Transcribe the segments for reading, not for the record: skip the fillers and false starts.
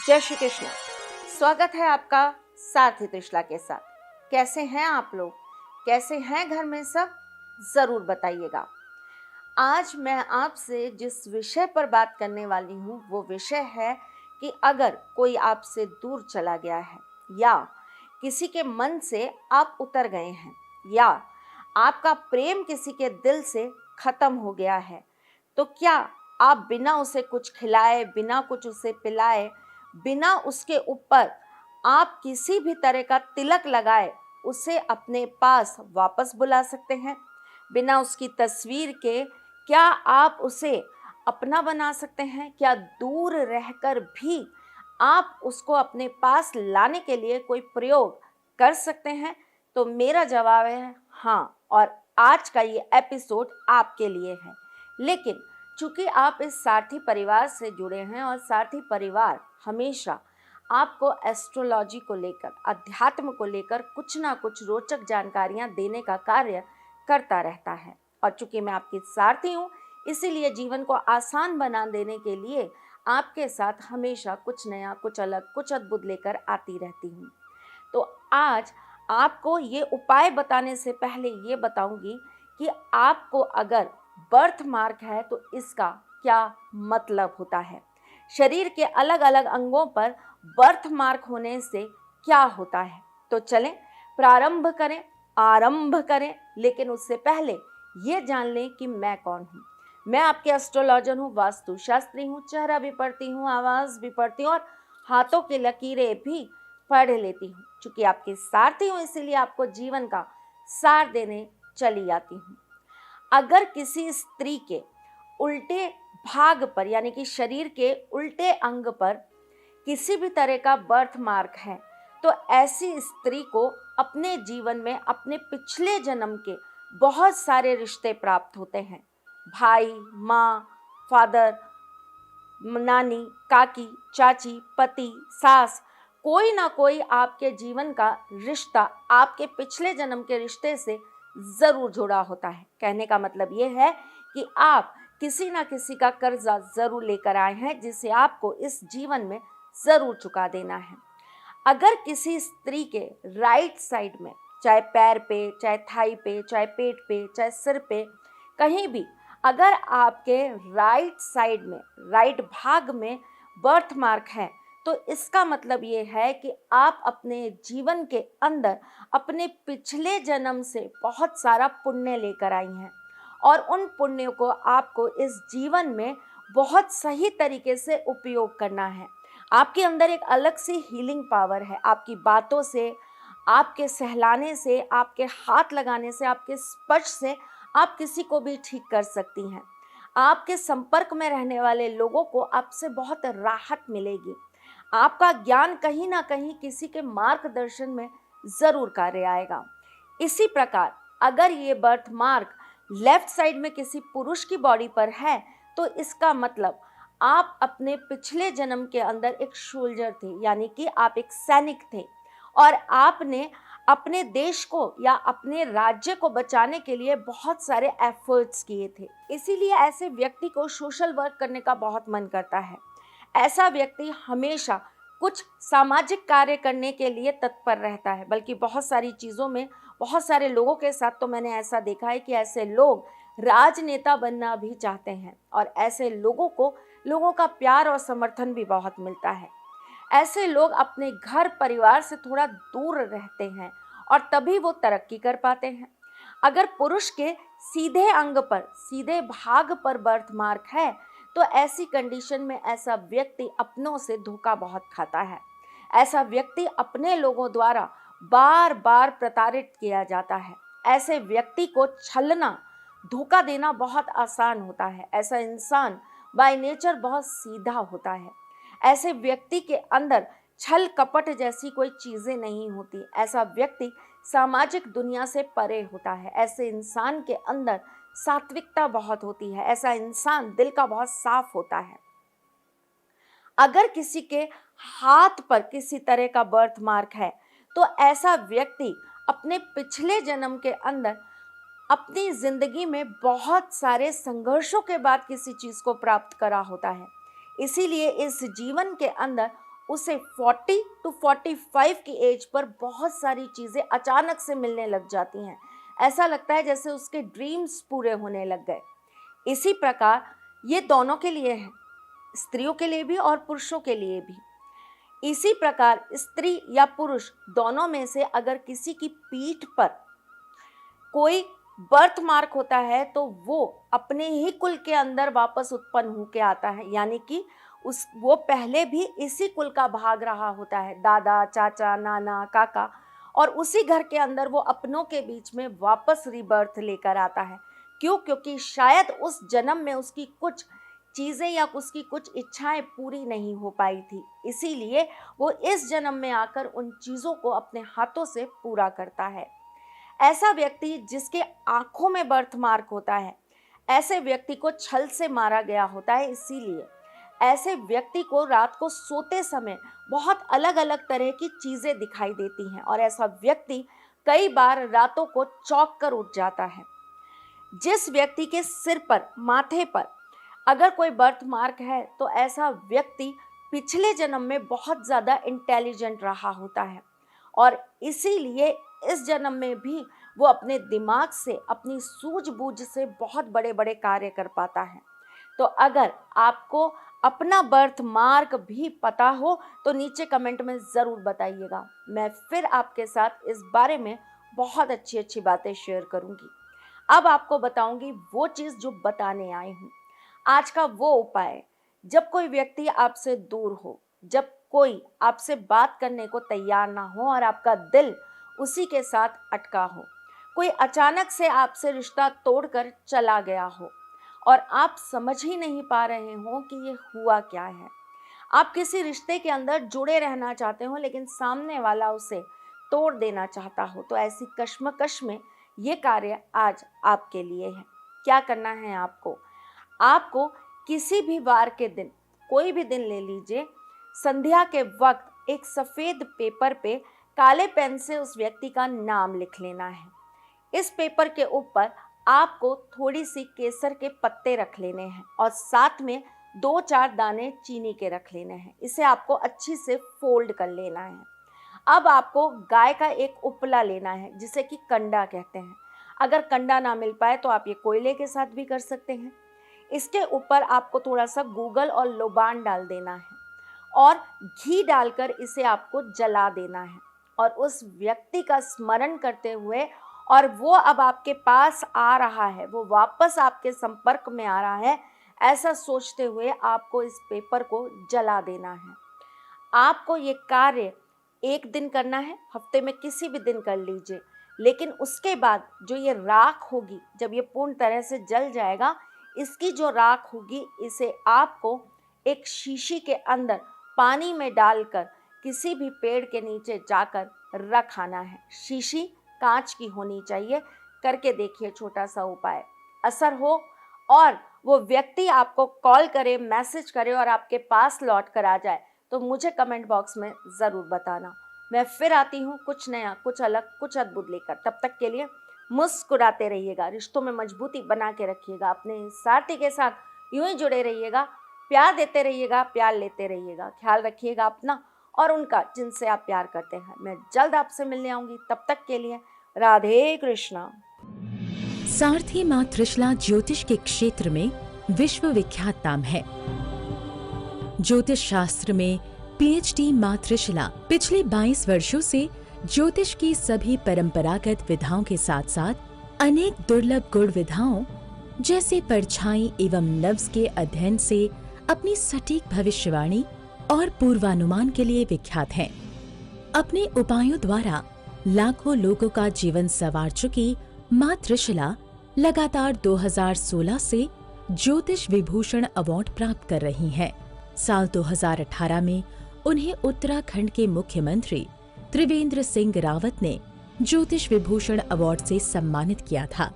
जय श्री कृष्ण। स्वागत है आपका सारथी त्रिशला के साथ। कैसे हैं आप लोग? कैसे हैं घर में सब? ज़रूर बताइएगा। आज मैं आपसे जिस विषय पर बात करने वाली हूँ वो विषय है कि अगर कोई आपसे दूर चला गया है या किसी के मन से आप उतर गए हैं या आपका प्रेम किसी के दिल से ख़त्म हो गया है, तो क्या आप बिना उसे कुछ खिलाए, बिना कुछ उसे पिलाए, बिना उसके ऊपर आप किसी भी तरह का तिलक लगाए उसे अपने पास वापस बुला सकते हैं? बिना उसकी तस्वीर के क्या आप उसे अपना बना सकते हैं? क्या दूर रहकर भी आप उसको अपने पास लाने के लिए कोई प्रयोग कर सकते हैं? तो मेरा जवाब है हाँ, और आज का ये एपिसोड आपके लिए है। लेकिन चूंकि आप इस सारथी परिवार से जुड़े हैं और सारथी परिवार हमेशा आपको एस्ट्रोलॉजी को लेकर, अध्यात्म को लेकर कुछ ना कुछ रोचक जानकारियां देने का कार्य करता रहता है, और चूंकि मैं आपकी सारथी हूँ इसीलिए जीवन को आसान बना देने के लिए आपके साथ हमेशा कुछ नया, कुछ अलग, कुछ अद्भुत लेकर आती रहती हूँ। तो आज आपको ये उपाय बताने से पहले ये बताऊंगी कि आपको अगर बर्थ मार्क है तो इसका क्या मतलब होता है, शरीर के अलग अलग अंगों पर बर्थ मार्क होने से क्या होता है। तो चलें आरंभ करें, लेकिन उससे पहले ये जान लें कि मैं कौन हूँ। मैं आपके एस्ट्रोलॉजर हूँ, वास्तुशास्त्री हूँ, चेहरा भी पढ़ती हूँ, आवाज़ भी पढ़ती हूँ और हाथों की लकीरें भी पढ़ लेती हूँ। चूंकि आपकी सारथी हूँ इसीलिए आपको जीवन का सार देने चली आती हूँ। अगर किसी स्त्री के उल्टे भाग पर यानी कि शरीर के उल्टे अंग पर किसी भी तरह का बर्थ मार्क है तो ऐसी स्त्री को अपने जीवन में अपने पिछले जन्म के बहुत सारे रिश्ते प्राप्त होते हैं। भाई, माँ, फादर, नानी, काकी, चाची, पति, सास, कोई ना कोई आपके जीवन का रिश्ता आपके पिछले जन्म के रिश्ते से ज़रूर जुड़ा होता है। कहने का मतलब ये है कि आप किसी ना किसी का कर्जा ज़रूर लेकर आए हैं जिसे आपको इस जीवन में ज़रूर चुका देना है। अगर किसी स्त्री के राइट साइड में, चाहे पैर पे, चाहे थाई पे, चाहे पेट पे, चाहे सिर पे, कहीं भी अगर आपके राइट साइड में, राइट भाग में बर्थ मार्क है तो इसका मतलब ये है कि आप अपने जीवन के अंदर अपने पिछले जन्म से बहुत सारा पुण्य लेकर आई हैं और उन पुण्यों को आपको इस जीवन में बहुत सही तरीके से उपयोग करना है। आपके अंदर एक अलग सी हीलिंग पावर है। आपकी बातों से, आपके सहलाने से, आपके हाथ लगाने से, आपके स्पर्श से आप किसी को भी ठीक कर सकती हैं। आपके संपर्क में रहने वाले लोगों को आपसे बहुत राहत मिलेगी। आपका ज्ञान कहीं ना कहीं किसी के मार्गदर्शन में ज़रूर कार्य आएगा। इसी प्रकार अगर ये बर्थ मार्क लेफ्ट साइड में किसी पुरुष की बॉडी पर है तो इसका मतलब आप अपने पिछले जन्म के अंदर एक सोल्जर थे, यानी कि आप एक सैनिक थे और आपने अपने देश को या अपने राज्य को बचाने के लिए बहुत सारे एफर्ट्स किए थे। इसीलिए ऐसे व्यक्ति को सोशल वर्क करने का बहुत मन करता है। ऐसा व्यक्ति हमेशा कुछ सामाजिक कार्य करने के लिए तत्पर रहता है, बल्कि बहुत सारी चीज़ों में, बहुत सारे लोगों के साथ तो मैंने ऐसा देखा है कि ऐसे लोग राजनेता बनना भी चाहते हैं और ऐसे लोगों का प्यार और समर्थन भी बहुत मिलता है। ऐसे लोग अपने घर परिवार से थोड़ा दूर रहते हैं और तभी वो तरक्की कर पाते हैं। अगर पुरुष के सीधे अंग पर, सीधे भाग पर बर्थ मार्क है तो ऐसी कंडीशन में ऐसा व्यक्ति अपनों से धोखा बहुत खाता है। ऐसा व्यक्ति अपने लोगों द्वारा बार बार प्रताड़ित किया जाता है। ऐसे व्यक्ति को छलना, धोखा देना बहुत आसान होता है। ऐसा इंसान बाय नेचर बहुत सीधा होता है। ऐसे व्यक्ति के अंदर छल कपट जैसी कोई चीज़ें नहीं होती। ऐसा व्यक्ति सामाजिक दुनिया से परे होता है। ऐसे इंसान के अंदर सात्विकता बहुत होती है। ऐसा इंसान दिल का बहुत साफ होता है। अगर किसी के हाथ पर किसी तरह का बर्थ मार्क है तो ऐसा व्यक्ति अपने पिछले जन्म के अंदर अपनी जिंदगी में बहुत सारे संघर्षों के बाद किसी चीज़ को प्राप्त करा होता है। इसीलिए इस जीवन के अंदर उसे 40 to 45 की एज पर बहुत सारी चीज़ें अचानक से मिलने लग जाती हैं। ऐसा लगता है जैसे उसके ड्रीम्स पूरे होने लग गए। इसी प्रकार ये दोनों के लिए है, स्त्रियों के लिए भी और पुरुषों के लिए भी। इसी प्रकार स्त्री या पुरुष दोनों में से अगर किसी की पीठ पर कोई बर्थ मार्क होता है तो वो अपने ही कुल के अंदर वापस उत्पन्न होके आता है, यानी कि वो पहले भी इसी कुल का भाग रहा होता है, दादा, चाचा, नाना, काका, और उसी घर के अंदर वो अपनों के बीच में वापस रीबर्थ लेकर आता है। क्यों? क्योंकि शायद उस जन्म में उसकी कुछ चीज़ें या उसकी कुछ इच्छाएं पूरी नहीं हो पाई थी, इसीलिए वो इस जन्म में आकर उन चीज़ों को अपने हाथों से पूरा करता है। ऐसा व्यक्ति जिसके आँखों में बर्थ मार्क होता है, ऐसे व्यक्ति को छल से मारा गया होता है, इसीलिए ऐसे व्यक्ति को रात को सोते समय बहुत अलग अलग तरह की चीज़ें दिखाई देती हैं और ऐसा व्यक्ति कई बार रातों को चौंक कर उठ जाता है। जिस व्यक्ति के सिर पर, माथे पर अगर कोई बर्थ मार्क है तो ऐसा व्यक्ति पिछले जन्म में बहुत ज़्यादा इंटेलिजेंट रहा होता है और इसीलिए इस जन्म में भी वो अपने दिमाग से, अपनी सूझबूझ से बहुत बड़े बड़े कार्य कर पाता है। तो अगर आपको अपना बर्थ मार्क भी पता हो तो नीचे कमेंट में ज़रूर बताइएगा। मैं फिर आपके साथ इस बारे में बहुत अच्छी अच्छी बातें शेयर करूँगी। अब आपको बताऊँगी वो चीज़ जो बताने आई हूँ। आज का वो उपाय, जब कोई व्यक्ति आपसे दूर हो, जब कोई आपसे बात करने को तैयार ना हो और आपका दिल उसी के साथ अटका हो, कोई अचानक से आपसे रिश्ता तोड़कर चला गया हो और आप समझ ही नहीं पा रहे हो कि ये हुआ क्या है। आप किसी रिश्ते के अंदर जुड़े रहना चाहते हो लेकिन सामने वाला उसे तोड़ देना चाहता हो, तो ऐसी कश्मकश में ये कार्य आज आपके लिए है। क्या करना है आपको? आपको किसी भी वार के दिन, कोई भी दिन ले लीजिए, संध्या के वक्त एक सफ़ेद पेपर पे काले पेन से उस व्यक्ति का नाम लिख लेना है। इस पेपर के ऊपर आपको थोड़ी सी केसर के पत्ते रख लेने हैं और साथ में 2-4 दाने चीनी के रख लेने हैं। इसे आपको अच्छी से फोल्ड कर लेना है। अब आपको गाय का एक उपला लेना है जिसे कि कंडा कहते हैं। अगर कंडा ना मिल पाए तो आप ये कोयले के साथ भी कर सकते हैं। इसके ऊपर आपको थोड़ा सा गूगल और लोबान डाल देना है और घी डालकर इसे आपको जला देना है और उस व्यक्ति का स्मरण करते हुए, और वो अब आपके पास आ रहा है, वो वापस आपके संपर्क में आ रहा है, ऐसा सोचते हुए आपको इस पेपर को जला देना है। आपको ये कार्य एक दिन करना है, हफ्ते में किसी भी दिन कर लीजिए, लेकिन उसके बाद जो ये राख होगी, जब ये पूर्ण तरह से जल जाएगा, इसकी जो राख होगी इसे आपको एक शीशी के अंदर पानी में डालकर किसी भी पेड़ के नीचे जाकर रख आना है। शीशी कांच की होनी चाहिए। करके देखिए, छोटा सा उपाय असर हो और वो व्यक्ति आपको कॉल करे, मैसेज करे और आपके पास लौट कर आ जाए तो मुझे कमेंट बॉक्स में ज़रूर बताना। मैं फिर आती हूँ कुछ नया, कुछ अलग, कुछ अद्भुत लेकर। तब तक के लिए मुस्कुराते रहिएगा, रिश्तों में मजबूती बना के रखिएगा, अपने साथी के साथ यूं ही जुड़े रहिएगा, प्यार देते रहिएगा, प्यार लेते रहिएगा। ख्याल रखिएगा अपना और उनका जिनसे आप प्यार करते हैं। मैं जल्द आपसे मिलने आऊँगी। तब तक के लिए राधे कृष्णा। सारथी मां त्रिशला ज्योतिष के क्षेत्र में विश्व विख्यात नाम है। ज्योतिष शास्त्र में पीएचडी मां त्रिशला पिछले 22 वर्षों से ज्योतिष की सभी परंपरागत विधाओं के साथ साथ अनेक दुर्लभ गुण विधाओं जैसे परछाई एवं नव्स के अध्ययन से अपनी सटीक भविष्यवाणी और पूर्वानुमान के लिए विख्यात हैं। अपने उपायों द्वारा लाखों लोगों का जीवन संवार चुकी मां त्रिशला लगातार 2016 से ज्योतिष विभूषण अवार्ड प्राप्त कर रही हैं। साल 2018 में उन्हें उत्तराखंड के मुख्यमंत्री त्रिवेंद्र सिंह रावत ने ज्योतिष विभूषण अवार्ड से सम्मानित किया था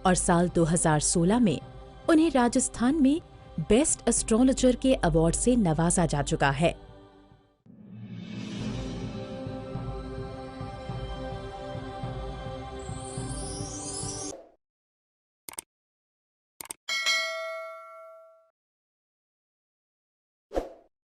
और साल 2016 में उन्हें राजस्थान में बेस्ट एस्ट्रोलॉजर के अवार्ड से नवाजा जा चुका है।